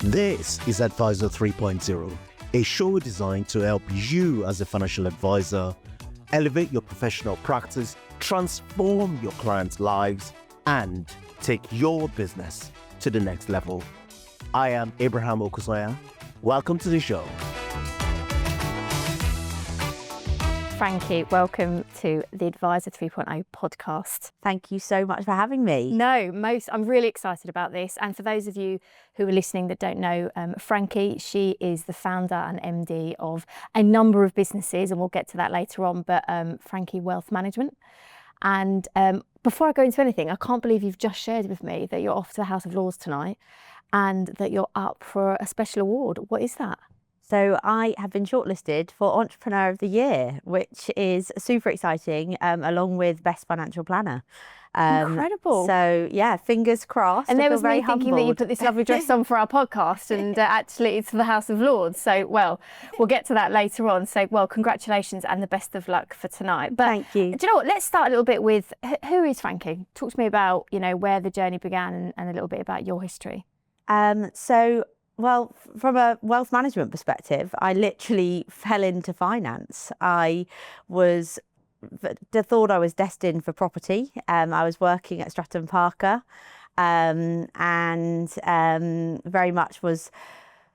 This is Advisor 3.0, a show designed to help you as a financial advisor elevate your professional practice, transform your clients' lives, and take your business to the next level. I am Abraham Okusoya. Welcome to the show. Frankie, welcome to the Advisor 3.0 podcast. Thank you so much for having me. I'm really excited about this. And for those of you who are listening that don't know Frankie, she is the founder and MD of a number of businesses, and we'll get to that later on, but Frankie Wealth Management. And before I go into anything, I can't believe you've just shared with me that you're off to the House of Lords tonight and that you're up for a special award. What is that? So I have been shortlisted for Entrepreneur of the Year, which is super exciting, along with Best Financial Planner. Incredible. So yeah, fingers crossed. And there was me thinking that you put this lovely dress on for our podcast, and actually it's for the House of Lords. So, well, we'll get to that later on. So, well, congratulations and the best of luck for tonight. But thank you. Do you know what? Let's start a little bit with who is Frankie? Talk to me about, where the journey began and a little bit about your history. Well, from a wealth management perspective, I literally fell into finance. I thought I was destined for property. I was working at Stratton Parker and very much was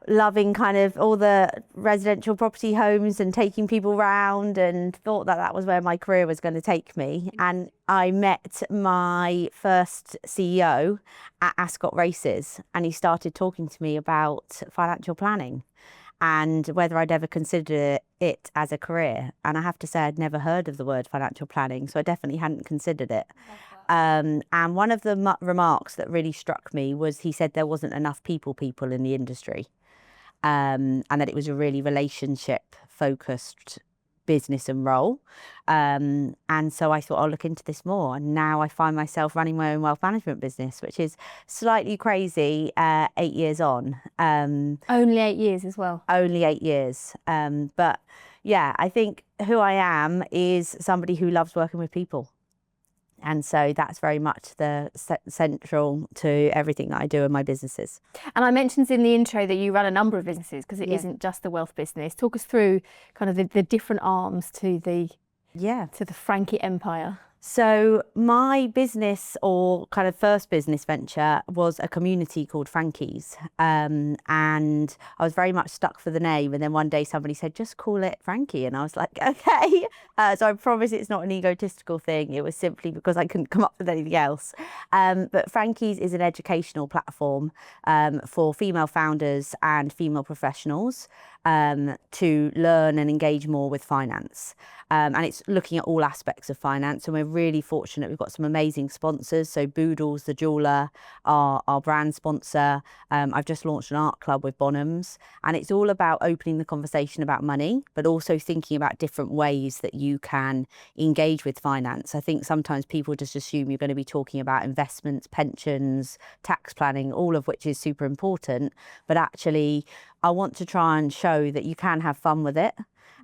loving kind of all the residential property homes and taking people round, and thought that was where my career was going to take me. And I met my first CEO at Ascot Races, and he started talking to me about financial planning and whether I'd ever considered it as a career. And I have to say, I'd never heard of the word financial planning, so I definitely hadn't considered it. And one of the remarks that really struck me was he said there wasn't enough people in the industry. And that it was a really relationship focused business and role. And so I thought I'll look into this more. And now I find myself running my own wealth management business, which is slightly crazy 8 years on. Only 8 years as well. Only 8 years. But yeah, I think who I am is somebody who loves working with people. And so that's very much the central to everything that I do in my businesses. And I mentioned in the intro that you run a number of businesses, because it isn't just the wealth business. Talk us through kind of the different arms to the Frankie empire. So my business, or kind of first business venture, was a community called Frankie's. And I was very much stuck for the name. And then one day somebody said, just call it Frankie. And I was like, okay. So I promise it's not an egotistical thing. It was simply because I couldn't come up with anything else. But Frankie's is an educational platform for female founders and female professionals to learn and engage more with finance. And it's looking at all aspects of finance. And we're really fortunate. We've got some amazing sponsors. So Boodles, the jeweler, our brand sponsor. I've just launched an art club with Bonhams. And it's all about opening the conversation about money, but also thinking about different ways that you can engage with finance. I think sometimes people just assume you're going to be talking about investments, pensions, tax planning, all of which is super important. But actually, I want to try and show that you can have fun with it,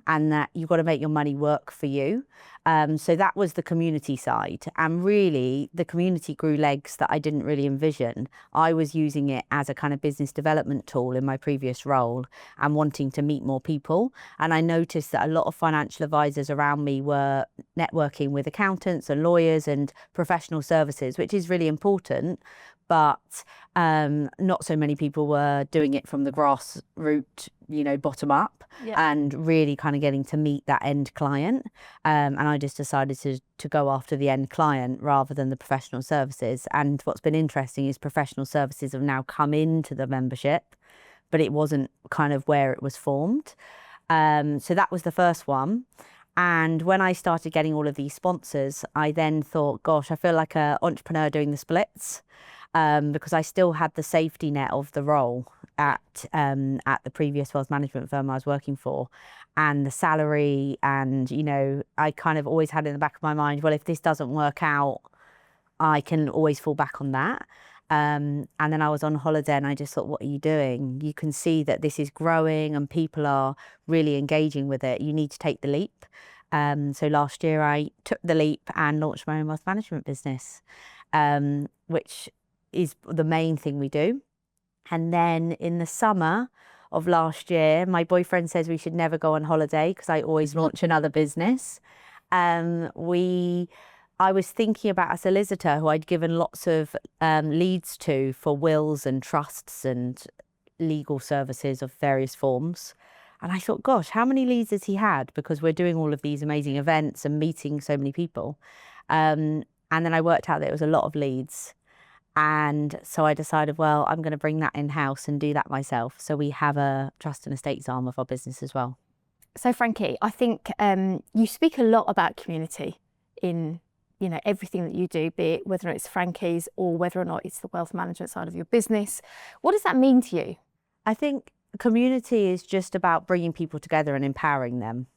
and that you've got to make your money work for you. So that was the community side. And really, the community grew legs that I didn't really envision. I was using it as a kind of business development tool in my previous role and wanting to meet more people. And I noticed that a lot of financial advisors around me were networking with accountants and lawyers and professional services, which is really important. But not so many people were doing it from the grassroots, bottom up, and really kind of getting to meet that end client. And I just decided to go after the end client rather than the professional services. And what's been interesting is professional services have now come into the membership, but it wasn't kind of where it was formed. So that was the first one. And when I started getting all of these sponsors, I then thought, gosh, I feel like an entrepreneur doing the splits. Because I still had the safety net of the role at the previous wealth management firm I was working for, and the salary, and I kind of always had in the back of my mind, well, if this doesn't work out, I can always fall back on that. And then I was on holiday and I just thought, what are you doing? You can see that this is growing and people are really engaging with it. You need to take the leap. So last year I took the leap and launched my own wealth management business, which is the main thing we do. And then in the summer of last year, my boyfriend says we should never go on holiday because I always launch another business. I was thinking about a solicitor who I'd given lots of leads to for wills and trusts and legal services of various forms. And I thought, gosh, how many leads has he had? Because we're doing all of these amazing events and meeting so many people. And then I worked out that it was a lot of leads. And so I decided, well, I'm going to bring that in-house and do that myself. So we have a trust and estates arm of our business as well. So Frankie, I think you speak a lot about community in everything that you do, be it whether it's Frankie's or whether or not it's the wealth management side of your business. What does that mean to you? I think community is just about bringing people together and empowering them.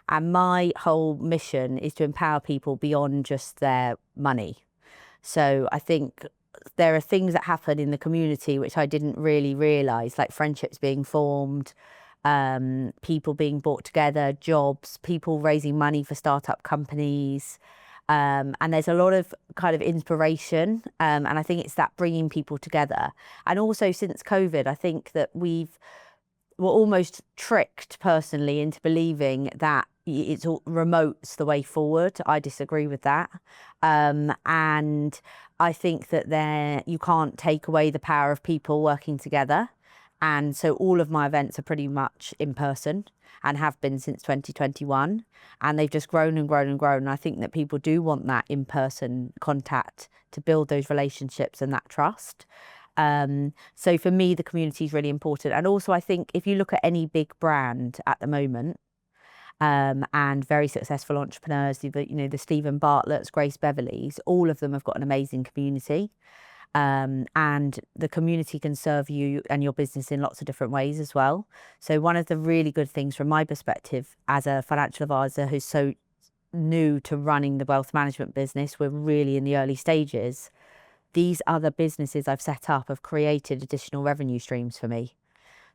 And my whole mission is to empower people beyond just their money. So I think there are things that happen in the community which I didn't really realise, like friendships being formed, people being brought together, jobs, people raising money for startup companies. And there's a lot of kind of inspiration. And I think it's that bringing people together. And also since COVID, I think that we're almost tricked personally into believing that it's all remote's the way forward. I disagree with that. And I think that you can't take away the power of people working together. And so all of my events are pretty much in person and have been since 2021. And they've just grown and grown and grown. And I think that people do want that in-person contact to build those relationships and that trust. So for me, the community is really important. And also, I think if you look at any big brand at the moment, and very successful entrepreneurs, the Stephen Bartlett's, Grace Beverley's, all of them have got an amazing community. And the community can serve you and your business in lots of different ways as well. So one of the really good things from my perspective as a financial advisor who's so new to running the wealth management business, we're really in the early stages. These other businesses I've set up have created additional revenue streams for me.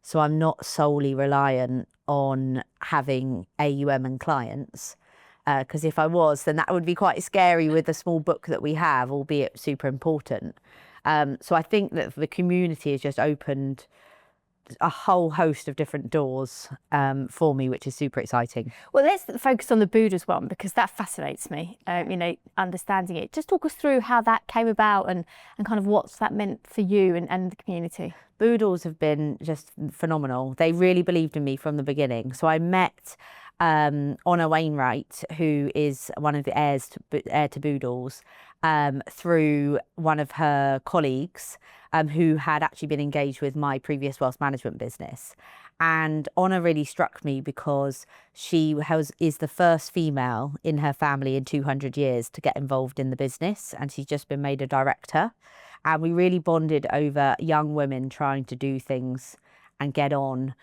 So I'm not solely reliant on having AUM and clients. Because if I was, then that would be quite scary with the small book that we have, albeit super important. So I think that the community has just opened a whole host of different doors for me, which is super exciting. Well, let's focus on the Boodles one because that fascinates me, understanding it. Just talk us through how that came about and kind of what's that meant for you and the community. Boodles have been just phenomenal. They really believed in me from the beginning. So I met Honor Wainwright, who is one of the heir to Boodles, through one of her colleagues who had actually been engaged with my previous wealth management business. And Honor really struck me because she is the first female in her family in 200 years to get involved in the business, and she's just been made a director. And we really bonded over young women trying to do things and get on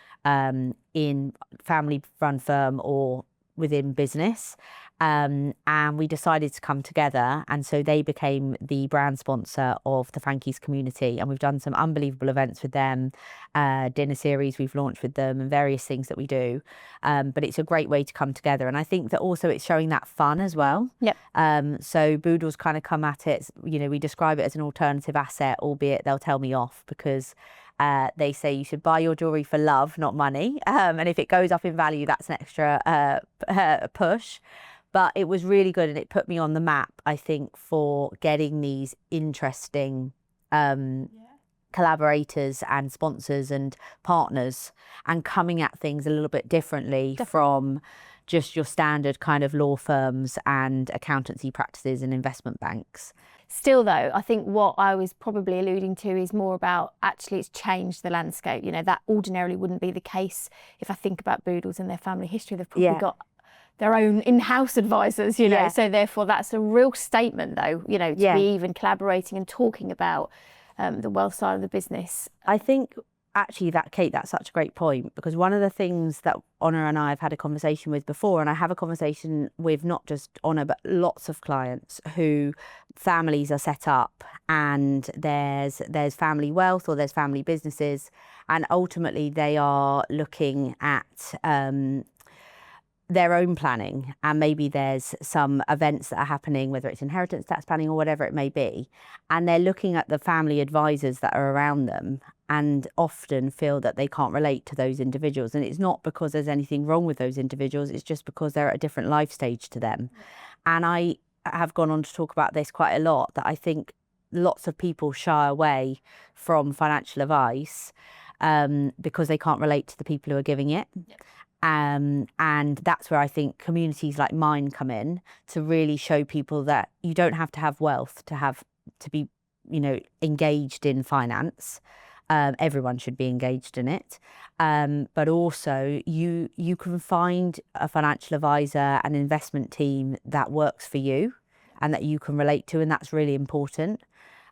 in family-run firm or within business. And we decided to come together. And so they became the brand sponsor of the Frankie's community. And we've done some unbelievable events with them, dinner series we've launched with them and various things that we do. But it's a great way to come together. And I think that also it's showing that fun as well. Yep. So Boodles kind of come at it, we describe it as an alternative asset, albeit they'll tell me off because they say you should buy your jewellery for love, not money. And if it goes up in value, that's an extra push. But it was really good and it put me on the map, I think, for getting these interesting collaborators and sponsors and partners and coming at things a little bit differently from just your standard kind of law firms and accountancy practices and investment banks. Still though, I think what I was probably alluding to is more about actually it's changed the landscape. That ordinarily wouldn't be the case if I think about Boodles and their family history. They've probably got their own in-house advisors, so therefore that's a real statement though, to be even collaborating and talking about the wealth side of the business. I think actually Kate, that's such a great point, because one of the things that Honor and I have had a conversation with before, and I have a conversation with not just Honor, but lots of clients who families are set up and there's family wealth or there's family businesses, and ultimately they are looking at their own planning, and maybe there's some events that are happening, whether it's inheritance tax planning or whatever it may be, and they're looking at the family advisors that are around them and often feel that they can't relate to those individuals. And it's not because there's anything wrong with those individuals, it's just because they're at a different life stage to them. And I have gone on to talk about this quite a lot, that I think lots of people shy away from financial advice because they can't relate to the people who are giving it. And that's where I think communities like mine come in, to really show people that you don't have to have wealth to be, you know, engaged in finance. Everyone should be engaged in it, but also you can find a financial advisor, an investment team that works for you and that you can relate to, and that's really important.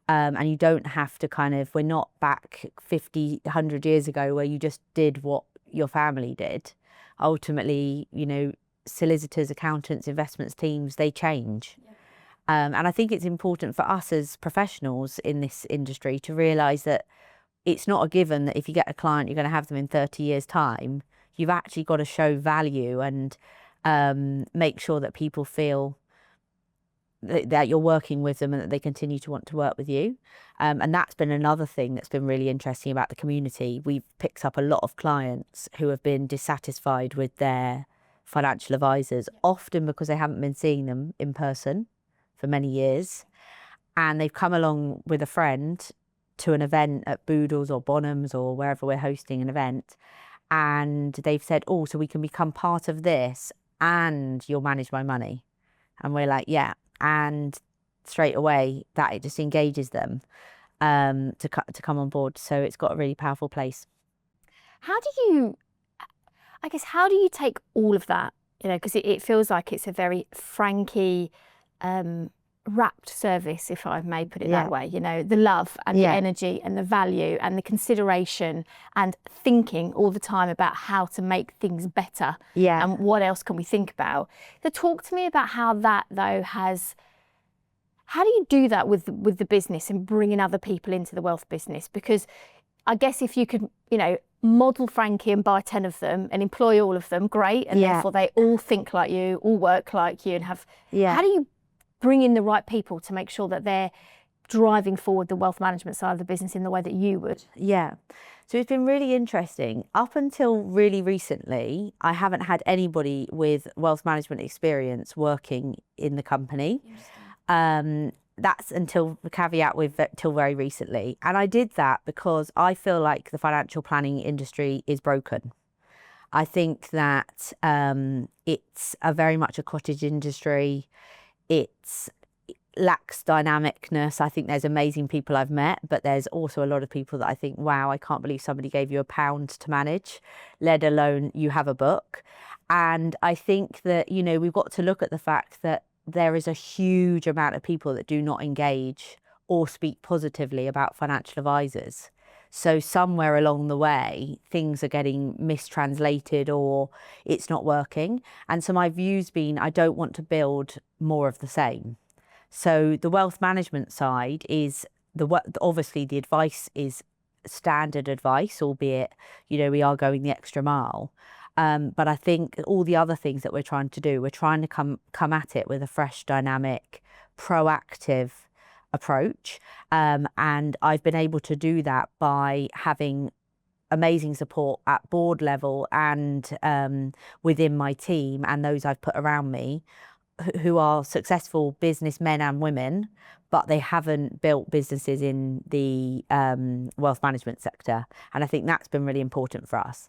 And you don't have to we're not back 50, 100 years ago where you just did what your family did. Ultimately, you know, solicitors, accountants, investments teams, they change. And I think it's important for us as professionals in this industry to realise that it's not a given that if you get a client, you're going to have them in 30 years' time. You've actually got to show value and make sure that people feel that you're working with them and that they continue to want to work with you. And that's been another thing that's been really interesting about the community. We've picked up a lot of clients who have been dissatisfied with their financial advisors, often because they haven't been seeing them in person for many years. And they've come along with a friend to an event at Boodles or Bonhams or wherever we're hosting an event. And they've said, oh, so we can become part of this and you'll manage my money. And we're like, yeah. And straight away that it just engages them to come on board. So it's got a really powerful place. How do you take all of that, you know, because it feels like it's a very Frankie wrapped service, if I may put it that way, you know, the love and the energy and the value and the consideration and thinking all the time about how to make things better and what else can we think about. So talk to me about how that though how do you do that with the business and bringing other people into the wealth business? Because I guess if you could, you know, model Frankie and buy 10 of them and employ all of them, great, and therefore they all think like you, all work like you, and have how do you bring in the right people to make sure that they're driving forward the wealth management side of the business in the way that you would? So it's been really interesting. Up until really recently, I haven't had anybody with wealth management experience working in the company. That's until the caveat with till very recently. And I did that because I feel like the financial planning industry is broken. I think that it's very much a cottage industry. It lacks dynamicness. I think there's amazing people I've met, but there's also a lot of people that I think, wow, I can't believe somebody gave you £1 to manage, let alone you have a book. And I think that, you know, we've got to look at the fact that there is a huge amount of people that do not engage or speak positively about financial advisors. So somewhere along the way, things are getting mistranslated or it's not working. And so my view's been, I don't want to build more of the same. So the wealth management side is, obviously the advice is standard advice, albeit, you know, we are going the extra mile. But I think all the other things that we're trying to do, we're trying to come at it with a fresh, dynamic, proactive approach. And I've been able to do that by having amazing support at board level and within my team and those I've put around me who are successful businessmen and women, but they haven't built businesses in the wealth management sector. And I think that's been really important for us.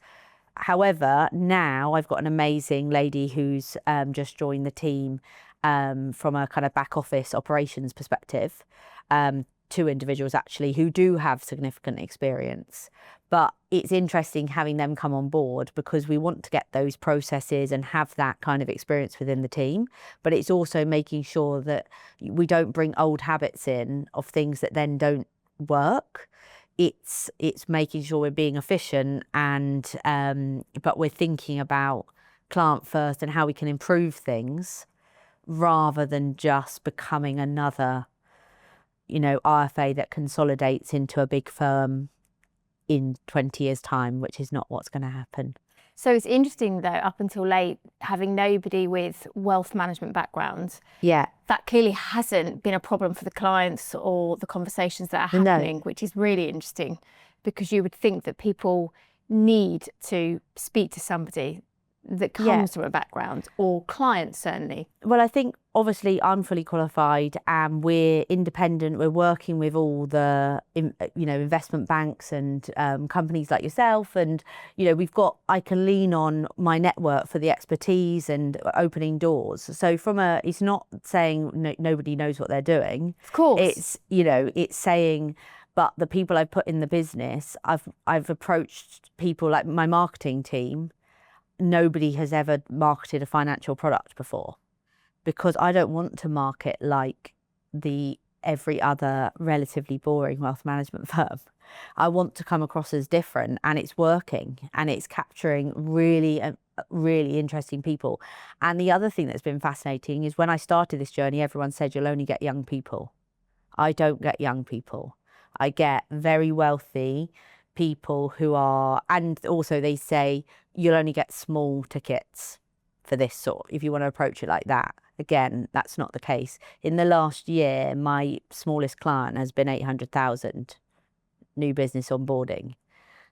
However, now I've got an amazing lady who's just joined the team from a kind of back office operations perspective, 2 individuals actually who do have significant experience. But it's interesting having them come on board because we want to get those processes and have that kind of experience within the team. But it's also making sure that we don't bring old habits in of things that then don't work. It's making sure we're being efficient and but we're thinking about client first and how we can improve things rather than just becoming another, you know, RFA that consolidates into a big firm in 20 years' time, which is not what's going to happen. So it's interesting though, up until late, having nobody with wealth management background, Yeah. that clearly hasn't been a problem for the clients or the conversations that are happening, which is really interesting, because you would think that people need to speak to somebody that comes from a background, or clients certainly. Well, I think obviously I'm fully qualified and we're independent. We're working with all the, investment banks and companies like yourself. And, I can lean on my network for the expertise and opening doors. So it's not saying nobody knows what they're doing. Of course. It's saying, but the people I've put in the business, I've approached people like my marketing team. Nobody has ever marketed a financial product before, because I don't want to market like every other relatively boring wealth management firm. I want to come across as different, and it's working, and it's capturing really, really interesting people. And the other thing that's been fascinating is when I started this journey, everyone said you'll only get young people. I don't get young people. I get very wealthy people who are, and also they say you'll only get small tickets for this sort, if you want to approach it like that. Again, that's not the case. In the last year, my smallest client has been 800,000 new business onboarding.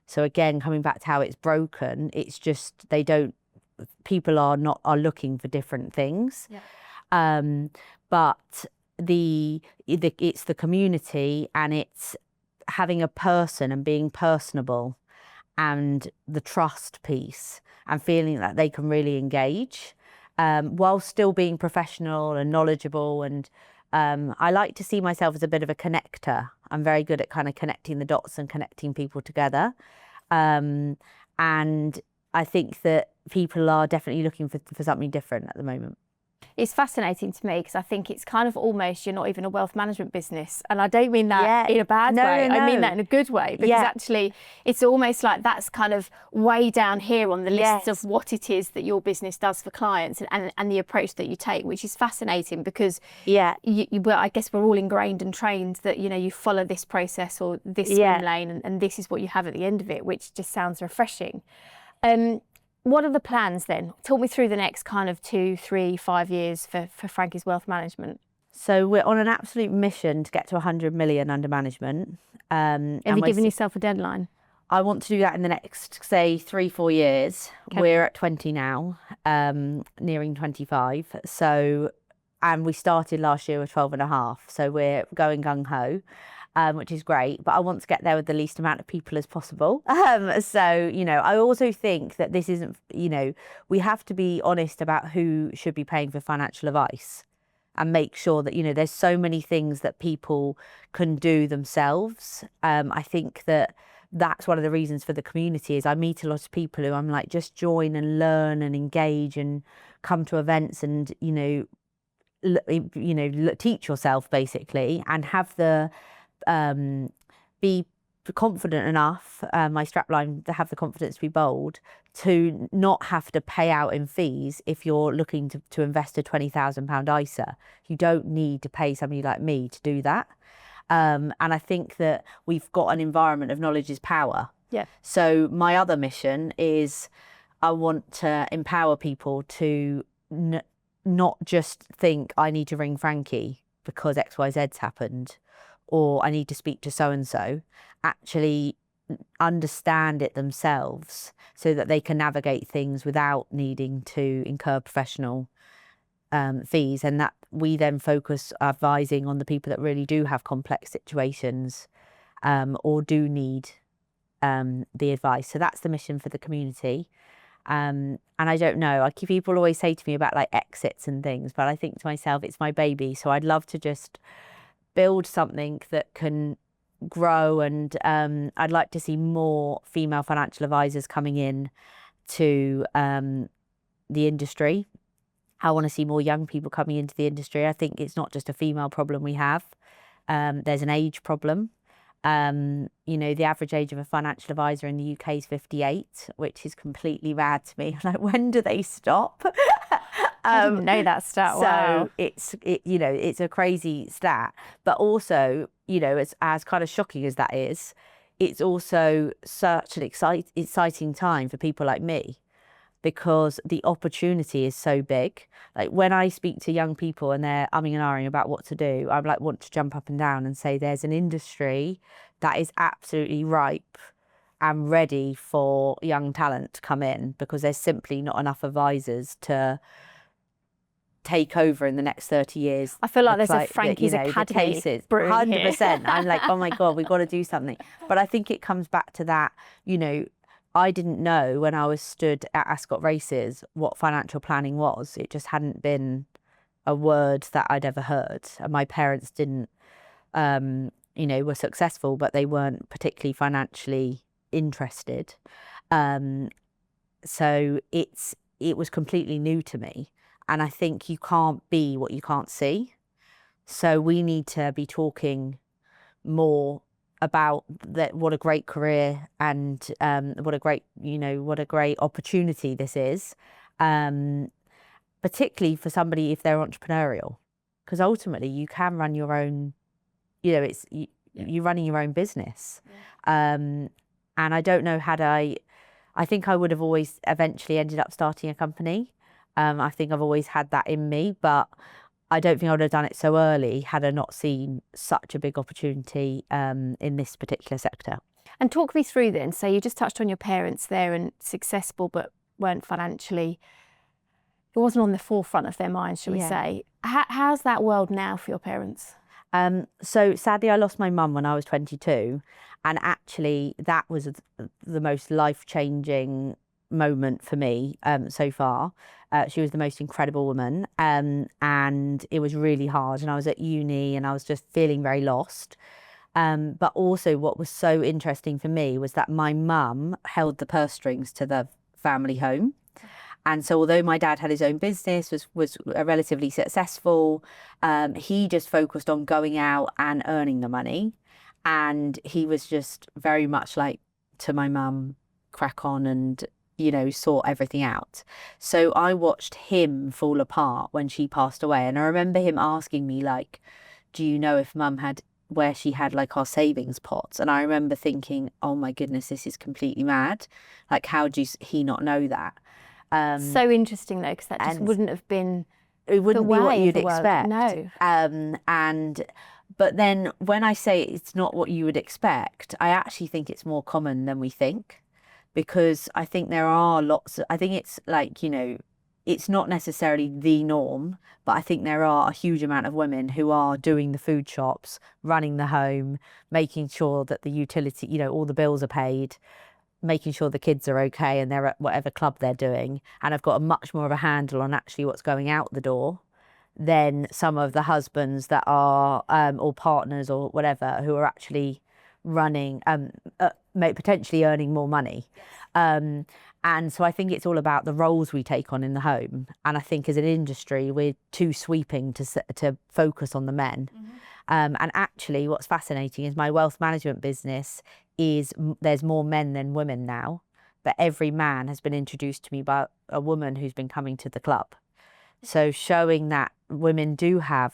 So again, coming back to how it's broken, it's just people are looking for different things. Yeah. But it's the community, and it's having a person and being personable, and the trust piece, and feeling that they can really engage while still being professional and knowledgeable. And I like to see myself as a bit of a connector. I'm very good at kind of connecting the dots and connecting people together. And I think that people are definitely looking for something different at the moment. It's fascinating to me, because I think it's kind of almost, you're not even a wealth management business. And I don't mean that in a bad way. No. I mean that in a good way, because actually it's almost like that's kind of way down here on the list of what it is that your business does for clients, and the approach that you take, which is fascinating, because I guess we're all ingrained and trained that, you follow this process or this swim lane, and this is what you have at the end of it, which just sounds refreshing. What are the plans then? Talk me through the next kind of 2, 3, 5 years for Frankie's Wealth Management. So we're on an absolute mission to get to 100 million under management. Have you given yourself a deadline? I want to do that in the next, say, 3-4 years. Okay. We're at 20 now, nearing 25. So, and we started last year with 12.5. So we're going gung-ho. Which is great, but I want to get there with the least amount of people as possible. So, I also think that this isn't, we have to be honest about who should be paying for financial advice, and make sure that, there's so many things that people can do themselves. I think that's one of the reasons for the community is I meet a lot of people who I'm like, just join and learn and engage and come to events and, teach yourself basically, and have the, be confident enough, my strapline, to have the confidence to be bold, to not have to pay out in fees if you're looking to invest a £20,000 ISA. You don't need to pay somebody like me to do that. And I think that we've got an environment of knowledge is power. Yeah. So my other mission is I want to empower people to not just think I need to ring Frankie because XYZ's happened, or I need to speak to so-and-so, actually understand it themselves so that they can navigate things without needing to incur professional fees, and that we then focus advising on the people that really do have complex situations or do need the advice. So that's the mission for the community. And I don't know, people always say to me about like exits and things, but I think to myself, it's my baby. So I'd love to just build something that can grow, and I'd like to see more female financial advisors coming in to the industry. I want to see more young people coming into the industry. I think it's not just a female problem we have. There's an age problem. The average age of a financial advisor in the UK is 58, which is completely mad to me. I'm like, when do they stop? I didn't know that stat. Wow. So it's a crazy stat, but also, as kind of shocking as that is, it's also such an exciting time for people like me, because the opportunity is so big. Like when I speak to young people and they're umming and ahhing about what to do, I like want to jump up and down and say there's an industry that is absolutely ripe and ready for young talent to come in, because there's simply not enough advisors to take over in the next 30 years. I feel like there's a Frankie's Academy cases, brewing here. 100%. I'm like, oh my God, we've got to do something. But I think it comes back to that, I didn't know when I was stood at Ascot Races what financial planning was. It just hadn't been a word that I'd ever heard. And my parents didn't, were successful, but they weren't particularly financially interested. So it was completely new to me. And I think you can't be what you can't see. So we need to be talking more about that, what a great career and what a great opportunity this is, particularly for somebody if they're entrepreneurial, because ultimately you can run your own, you're running your own business. And I don't know I think I would have always eventually ended up starting a company. I think I've always had that in me, but I don't think I would have done it so early had I not seen such a big opportunity in this particular sector. And talk me through then. So you just touched on your parents there, and successful but weren't financially, it wasn't on the forefront of their minds, shall we say. How's that world now for your parents? So sadly, I lost my mum when I was 22, and actually that was the most life-changing moment for me so far. She was the most incredible woman, and it was really hard, and I was at uni and I was just feeling very lost. But also what was so interesting for me was that my mum held the purse strings to the family home. And so although my dad had his own business, was relatively successful, he just focused on going out and earning the money. And he was just very much like to my mum, crack on and, sort everything out. So I watched him fall apart when she passed away. And I remember him asking me, like, do you know if mum had, where she had like our savings pots? And I remember thinking, oh my goodness, this is completely mad. Like, how he not know that? So interesting though, because that just wouldn't have been it wouldn't be what you'd expect. No. But then when I say it's not what you would expect, I actually think it's more common than we think, because I think there are I think it's like, it's not necessarily the norm, but I think there are a huge amount of women who are doing the food shops, running the home, making sure that the utility, all the bills are paid, making sure the kids are okay and they're at whatever club they're doing, and I've got a much more of a handle on actually what's going out the door than some of the husbands that are or partners or whatever who are actually running, potentially earning more money. And so I think it's all about the roles we take on in the home. And I think as an industry, we're too sweeping to focus on the men. Mm-hmm. And actually what's fascinating is my wealth management business there's more men than women now, but every man has been introduced to me by a woman who's been coming to the club. So showing that women do have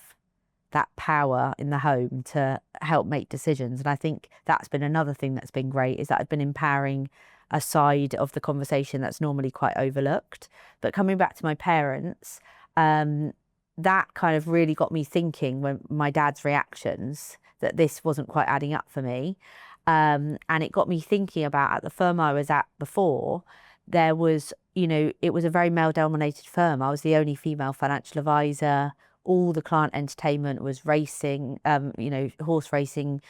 that power in the home to help make decisions. And I think that's been another thing that's been great, is that I've been empowering a side of the conversation that's normally quite overlooked. But coming back to my parents, that kind of really got me thinking, when my dad's reactions, that this wasn't quite adding up for me. And it got me thinking about, at the firm I was at before, there was, it was a very male-dominated firm. I was the only female financial advisor. All the client entertainment was racing, horse racing,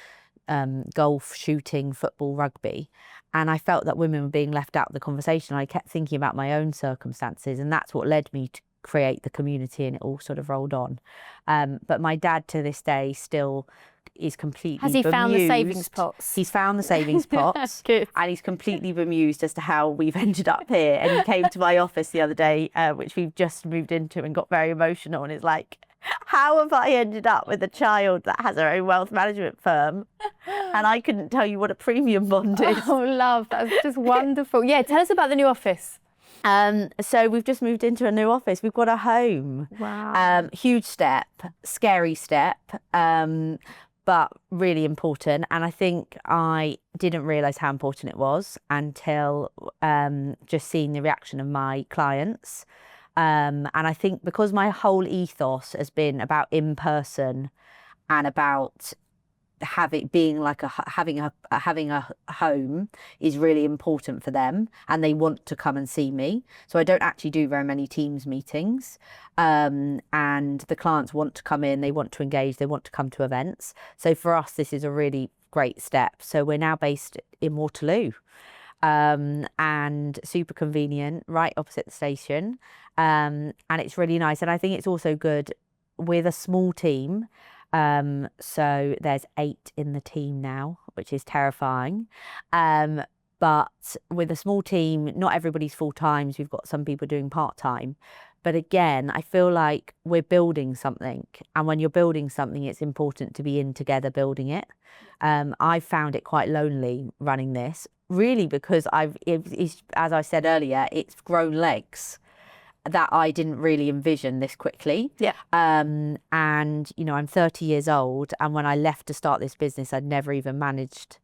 golf, shooting, football, rugby. And I felt that women were being left out of the conversation. I kept thinking about my own circumstances, and that's what led me to create the community, and it all sort of rolled on. But my dad to this day still is completely bemused. Has he found the savings pots? He's found the savings pots. Good. And he's completely bemused as to how we've ended up here. And he came to my office the other day, which we've just moved into, and got very emotional, and is like, how have I ended up with a child that has her own wealth management firm and I couldn't tell you what a premium bond is? Oh, love, that's just wonderful. Yeah, tell us about the new office. So we've just moved into a new office. We've got a home. Wow. Huge step, scary step. but really important. And I think I didn't realise how important it was until just seeing the reaction of my clients. And I think because my whole ethos has been about in person and about having a home is really important for them, and they want to come and see me. So I don't actually do very many Teams meetings, and the clients want to come in, they want to engage, they want to come to events. So for us, this is a really great step. So we're now based in Waterloo, and super convenient, right opposite the station, and it's really nice. And I think it's also good with a small team. So there's 8 in the team now, which is terrifying. But with a small team, not everybody's full times. We've got some people doing part time. But again, I feel like we're building something. And when you're building something, it's important to be in together building it. I've found it quite lonely running this, really, because as I said earlier, it's grown legs that I didn't really envision this quickly. Yeah. And, you know, I'm 30 years old. And when I left to start this business, I'd never even managed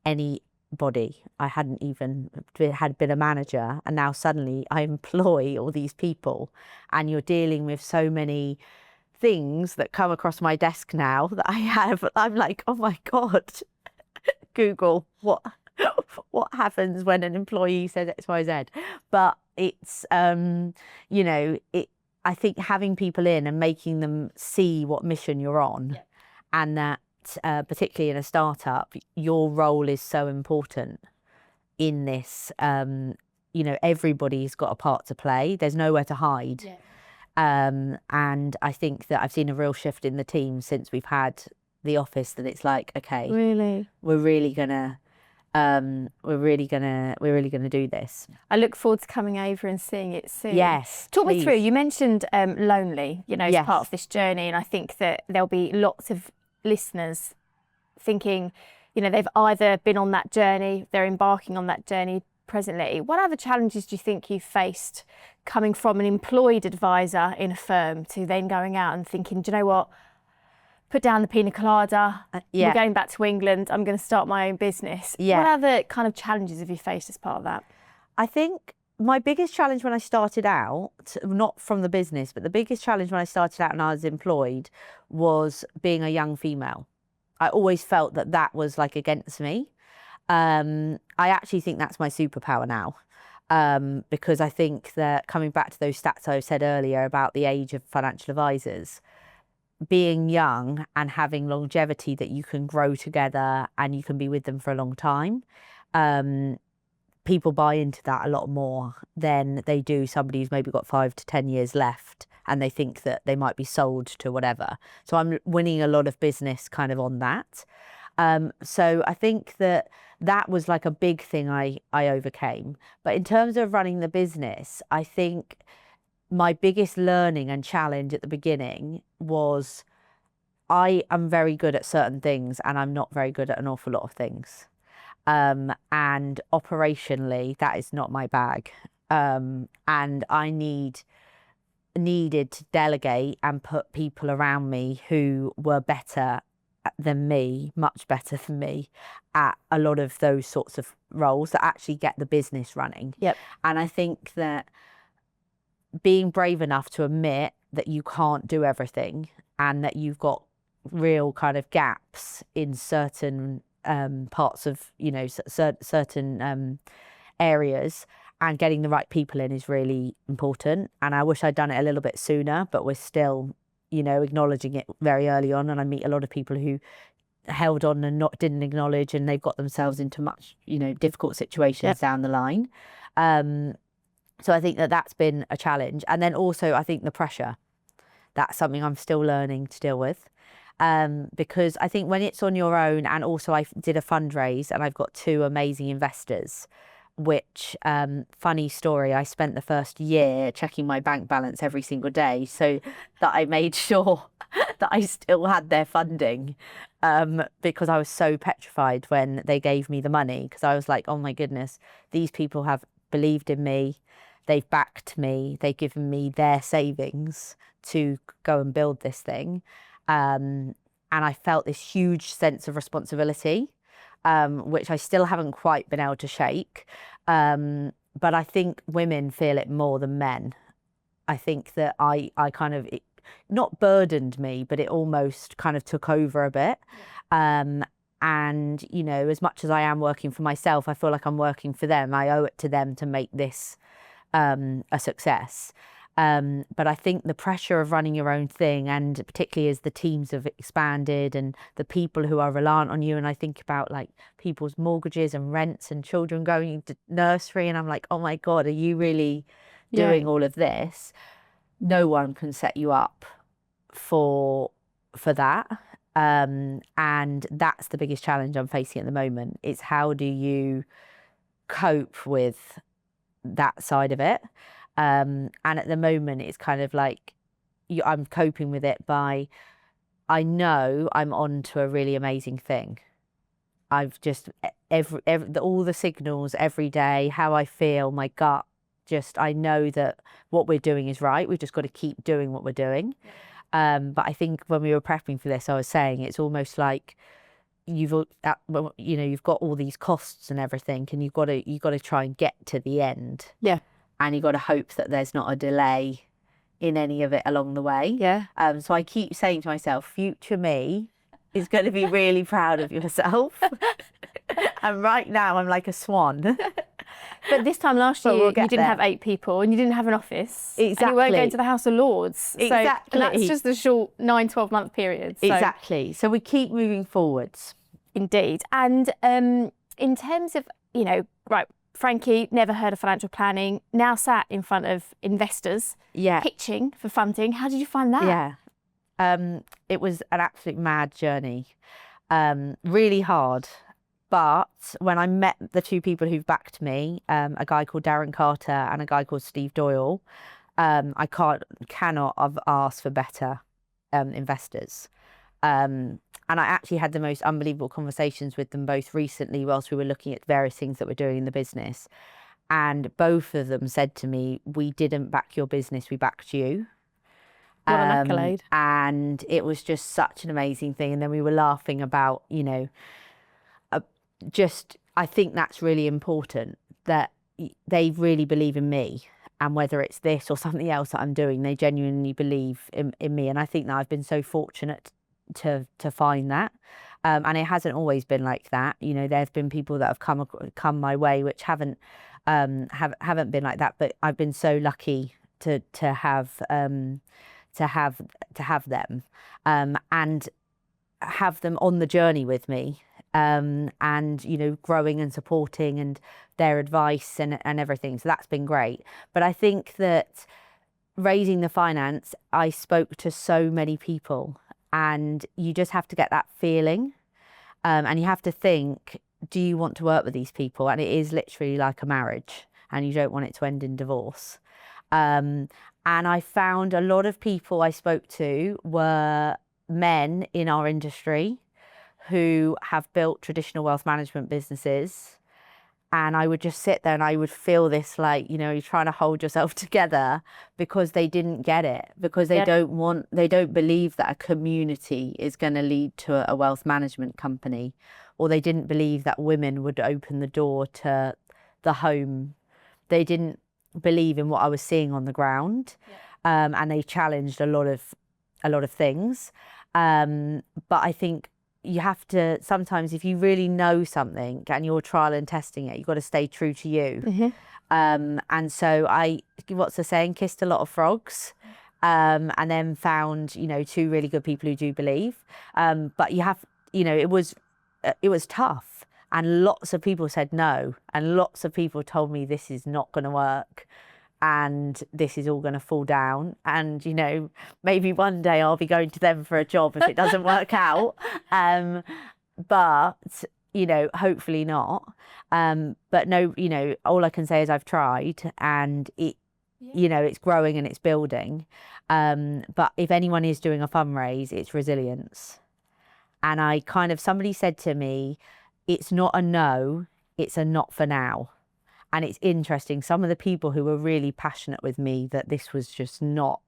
anybody. I hadn't even had been a manager. And now suddenly I employ all these people. And you're dealing with so many things that come across my desk now that I'm like, oh my God, Google, what happens when an employee says X, Y, Z? But it's, you know, I think having people in and making them see what mission you're on, and that particularly in a startup, your role is so important in this. You know, everybody's got a part to play. There's nowhere to hide. Yeah. And I think that I've seen a real shift in the team since we've had the office, that it's like, okay, Really? we're really gonna do this. I look forward to coming over and seeing it soon. Yes. Talk me please. through, you mentioned lonely, you know, as Yes. part of this journey. And I think that there'll be lots of listeners thinking, you know, they've either been on that journey, they're embarking on that journey presently. What other challenges do you think you faced coming from an employed advisor in a firm to then going out and thinking, do you know what? Put down the pina colada. Yeah. We're going back to England. I'm going to start my own business. Yeah. What other kind of challenges have you faced as part of that? I think my biggest challenge when I started out, not from the business, but the biggest challenge when I started out and I was employed was being a young female. I always felt that that was like against me. I actually think that's my superpower now. Because I think that, coming back to those stats I said earlier about the age of financial advisors, being young and having longevity that you can grow together and you can be with them for a long time, people buy into that a lot more than they do somebody who's maybe got 5 to 10 years left and they think that they might be sold to whatever. So I'm winning a lot of business kind of on that. So I think that was like a big thing I overcame. But in terms of running the business, I think my biggest learning and challenge at the beginning was I am very good at certain things and I'm not very good at an awful lot of things. And operationally, that is not my bag. And I needed to delegate and put people around me who were better than me, much better than me, at a lot of those sorts of roles that actually get the business running. Yep. And I think that being brave enough to admit that you can't do everything and that you've got real kind of gaps in certain parts of, you know, certain areas, and getting the right people in is really important. And I wish I'd done it a little bit sooner, but we're still, you know, acknowledging it very early on. And I meet a lot of people who held on and didn't acknowledge, and they've got themselves into much, you know, difficult situations down the line. So I think that that's been a challenge. And then also I think the pressure, that's something I'm still learning to deal with. Because I think when it's on your own, and also I did a fundraise and I've got 2 amazing investors, which, funny story, I spent the first year checking my bank balance every single day so that I made sure that I still had their funding, because I was so petrified when they gave me the money, because I was like, oh my goodness, these people have believed in me, they've backed me, they've given me their savings to go and build this thing. And and I felt this huge sense of responsibility, which I still haven't quite been able to shake. But I think women feel it more than men. I think that I kind of, it not burdened me, but it almost kind of took over a bit. And, you know, as much as I am working for myself, I feel like I'm working for them. I owe it to them to make this a success. But I think the pressure of running your own thing, and particularly as the teams have expanded and the people who are reliant on you, and I think about like people's mortgages and rents and children going to nursery, and I'm like, oh my God, are you really doing all of this? No one can set you up for that. And that's the biggest challenge I'm facing at the moment, is how do you cope with that side of it? And at the moment, it's kind of like I'm coping with it by, I know I'm on to a really amazing thing. I've just, all the signals every day, how I feel, my gut, just, I know that what we're doing is right. We've just got to keep doing what we're doing. But I think when we were prepping for this, I was saying it's almost like you've got all these costs and everything, and you've got to try and get to the end. Yeah. And you've got to hope that there's not a delay in any of it along the way. Yeah. So I keep saying to myself, future me is going to be really proud of yourself. And right now I'm like a swan. But this time last year, we'll you didn't have 8 people and you didn't have an office. Exactly. And you weren't going to the House of Lords. Exactly. So, and that's just a short 9-12 month period. So. Exactly. So we keep moving forwards. Indeed. And in terms of, you know, right, Frankie, never heard of financial planning, now sat in front of investors, pitching for funding. How did you find that? Yeah. It was an absolute mad journey. Really hard. But when I met the 2 people who've backed me, a guy called Darren Carter and a guy called Steve Doyle, I cannot have asked for better investors. And I actually had the most unbelievable conversations with them both recently whilst we were looking at various things that we're doing in the business. And both of them said to me, we didn't back your business, we backed you. What an accolade. And it was just such an amazing thing. And then we were laughing about, you know, I think that's really important, that they really believe in me, and whether it's this or something else that I'm doing, they genuinely believe in me. And I think that I've been so fortunate to find that. And it hasn't always been like that. You know, there've been people that have come my way which haven't been like that. But I've been so lucky to have them and have them on the journey with me. And, you know, growing and supporting and their advice and everything. So that's been great. But I think that raising the finance, I spoke to so many people, and you just have to get that feeling. And you have to think, do you want to work with these people? And it is literally like a marriage, and you don't want it to end in divorce. And I found a lot of people I spoke to were men in our industry who have built traditional wealth management businesses. And I would just sit there and I would feel this, like, you know, you're trying to hold yourself together, because they didn't get it, because they don't believe that a community is going to lead to a wealth management company, or they didn't believe that women would open the door to the home. They didn't believe in what I was seeing on the ground. And they challenged a lot of things. But I think you have to, sometimes if you really know something and you're trial and testing it, you've got to stay true to you. Mm-hmm. And so what's the saying, kissed a lot of frogs, and then found, you know, 2 really good people who do believe. But you have, you know, it was tough, and lots of people said no, and lots of people told me this is not going to work, and this is all going to fall down. And, you know, maybe one day I'll be going to them for a job if it doesn't work out. But, you know, hopefully not. But no, you know, all I can say is I've tried, and it, you know, it's growing and it's building. But if anyone is doing a fundraise, it's resilience. And somebody said to me, it's not a no, it's a not for now. And it's interesting, some of the people who were really passionate with me that this was just not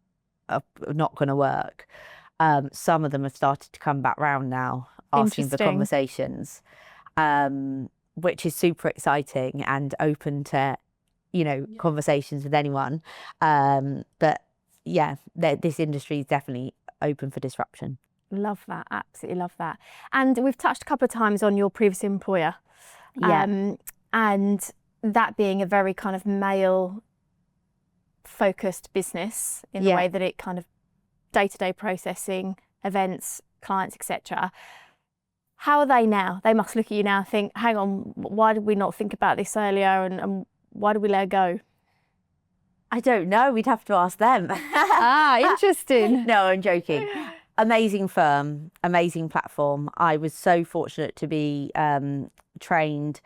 going to work, Some of them have started to come back round now, asking for conversations, which is super exciting and open to, conversations with anyone. But yeah, this industry is definitely open for disruption. Love that, absolutely love that. And we've touched a couple of times on your previous employer, and that being a very kind of male focused business in the way that it kind of day-to-day processing, events, clients, etc. How are they now? They must look at you now and think, hang on, why did we not think about this earlier, and why did we let it go? I don't know, we'd have to ask them. Interesting. No, I'm joking. Amazing firm, amazing platform. I was so fortunate to be trained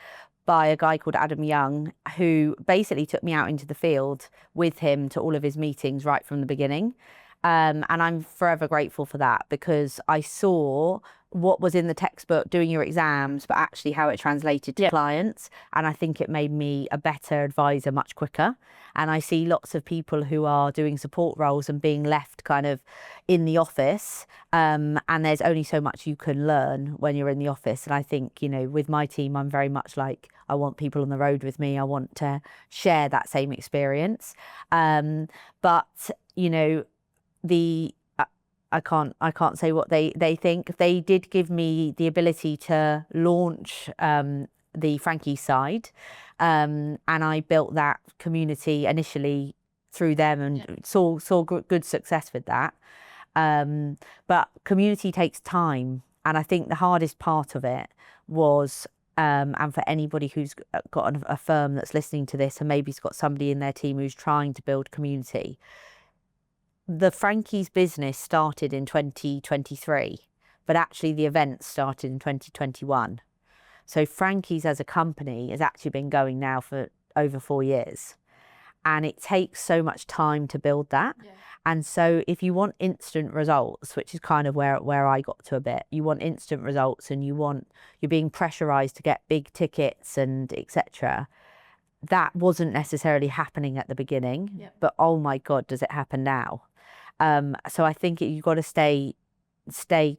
by a guy called Adam Young, who basically took me out into the field with him to all of his meetings right from the beginning. And I'm forever grateful for that, because I saw what was in the textbook, doing your exams, but actually how it translated to clients. And I think it made me a better advisor much quicker. And I see lots of people who are doing support roles and being left kind of in the office. And there's only so much you can learn when you're in the office. And I think, with my team, I'm very much like, I want people on the road with me. I want to share that same experience. But, I can't say what they think. They did give me the ability to launch the Frankie side, and I built that community initially through them and saw good success with that. But community takes time, and I think the hardest part of it was, and for anybody who's got a firm that's listening to this and maybe's got somebody in their team who's trying to build community. The Frankie's business started in 2023, but actually the event started in 2021. So Frankie's as a company has actually been going now for over 4 years. And it takes so much time to build that. Yeah. And so if you want instant results, which is kind of where I got to a bit, you want instant results and you're being pressurized to get big tickets and etc. That wasn't necessarily happening at the beginning, but oh my God, does it happen now? So I think you've got to stay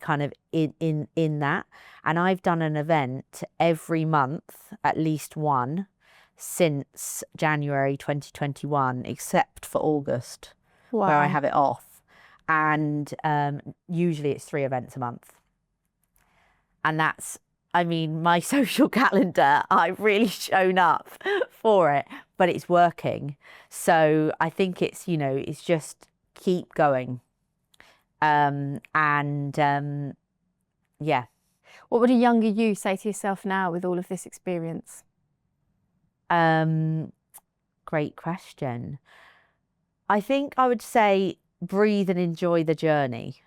kind of in that. And I've done an event every month, at least one, since January 2021, except for August, where I have it off. And usually it's 3 events a month. And that's, my social calendar, I've really shown up for it, but it's working. So I think it's, it's just keep going. Yeah. What would a younger you say to yourself now with all of this experience? Great question. I think I would say breathe and enjoy the journey.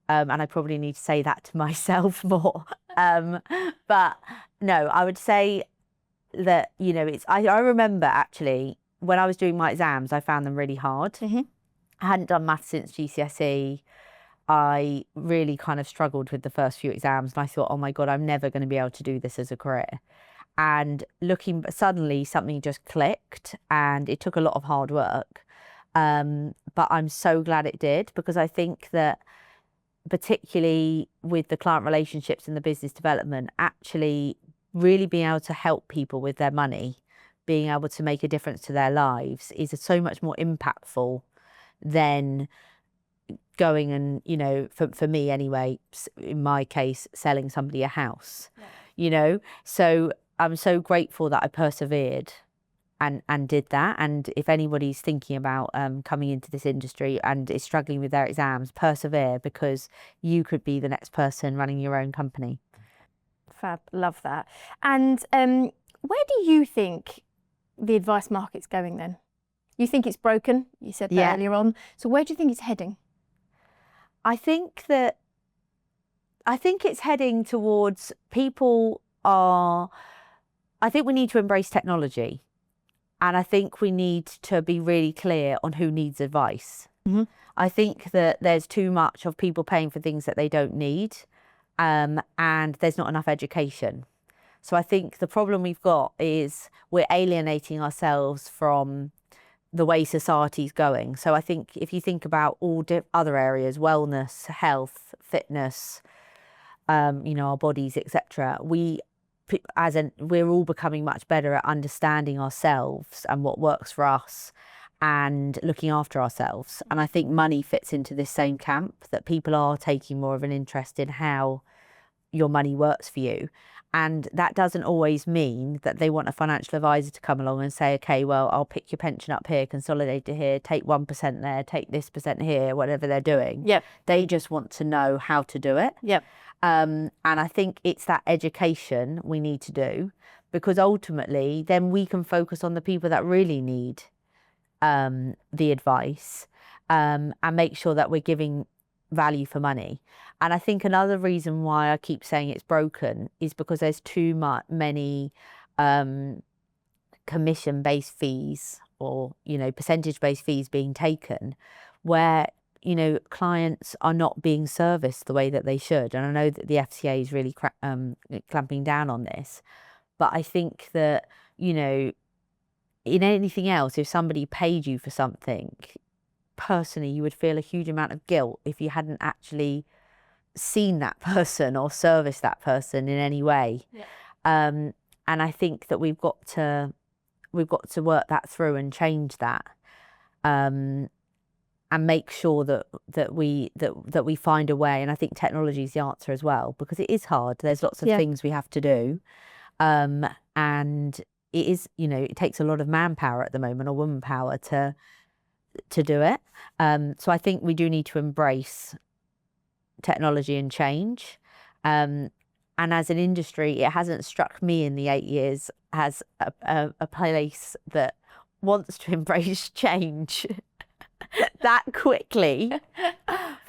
And I probably need to say that to myself more. But no, I would say that, I remember actually when I was doing my exams, I found them really hard. Mm-hmm. I hadn't done maths since GCSE. I really kind of struggled with the first few exams, and I thought, oh my God, I'm never going to be able to do this as a career. And suddenly something just clicked, and it took a lot of hard work. But I'm so glad it did, because I think that particularly with the client relationships and the business development, actually really being able to help people with their money, being able to make a difference to their lives is so much more impactful than going and, for me anyway, in my case, selling somebody a house, So I'm so grateful that I persevered and did that. And if anybody's thinking about coming into this industry and is struggling with their exams, persevere, because you could be the next person running your own company. Fab, love that. And where do you think the advice market's going then? You think it's broken, you said that earlier on. So where do you think it's heading? I think it's heading towards I think we need to embrace technology. And I think we need to be really clear on who needs advice. Mm-hmm. I think that there's too much of people paying for things that they don't need, and there's not enough education. So I think the problem we've got is we're alienating ourselves from the way society's going. So I think if you think about all other areas, wellness, health, fitness, our bodies, etc., we're all becoming much better at understanding ourselves and what works for us and looking after ourselves. And I think money fits into this same camp, that people are taking more of an interest in how your money works for you. And that doesn't always mean that they want a financial advisor to come along and say, okay, well, I'll pick your pension up here, consolidate it here, take 1% there, take this percent here, whatever they're doing. Yep. They just want to know how to do it. Yep. And I think it's that education we need to do, because ultimately then we can focus on the people that really need the advice, and make sure that we're giving value for money. And I think another reason why I keep saying it's broken is because there's too many commission-based fees or, percentage-based fees being taken, where, clients are not being serviced the way that they should. And I know that the FCA is really clamping down on this. But I think that, in anything else, if somebody paid you for something, personally, you would feel a huge amount of guilt if you hadn't actually seen that person or serviced that person in any way. Yeah. And I think that we've got to work that through and change that, and make sure that we find a way. And I think technology is the answer as well, because it is hard. There's lots of things we have to do, and it is, it takes a lot of manpower at the moment, or woman power, to do it. So I think we do need to embrace technology and change. And as an industry, it hasn't struck me in the 8 years as a place that wants to embrace change that quickly.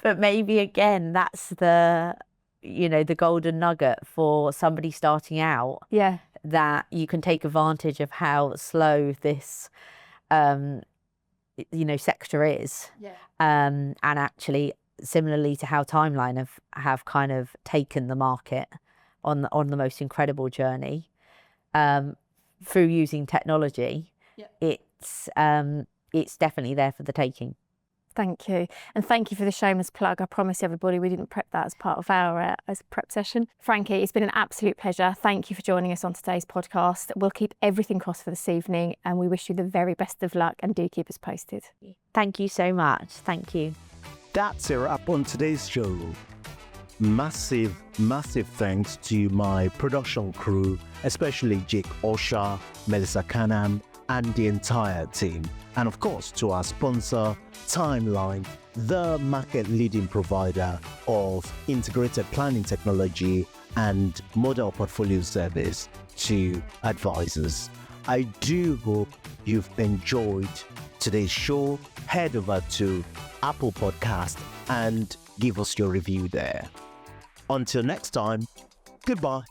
But maybe again, that's the golden nugget for somebody starting out. Yeah. That you can take advantage of how slow this sector is. Yeah. And actually, similarly to how Timeline have kind of taken the market on the most incredible journey through using technology. Yeah. It's definitely there for the taking. Thank you. And thank you for the shameless plug. I promise everybody we didn't prep that as part of our as prep session. Frankie, it's been an absolute pleasure. Thank you for joining us on today's podcast. We'll keep everything crossed for this evening, and we wish you the very best of luck, and do keep us posted. Thank you so much. Thank you. That's a wrap on today's show. Massive thanks to my production crew, especially Jake Osha, Melissa Canham, and the entire team. And of course, to our sponsor, Timeline, the market-leading provider of integrated planning technology and model portfolio service to advisors. I do hope you've enjoyed today's show. Head over to Apple Podcast and give us your review there. Until next time, goodbye.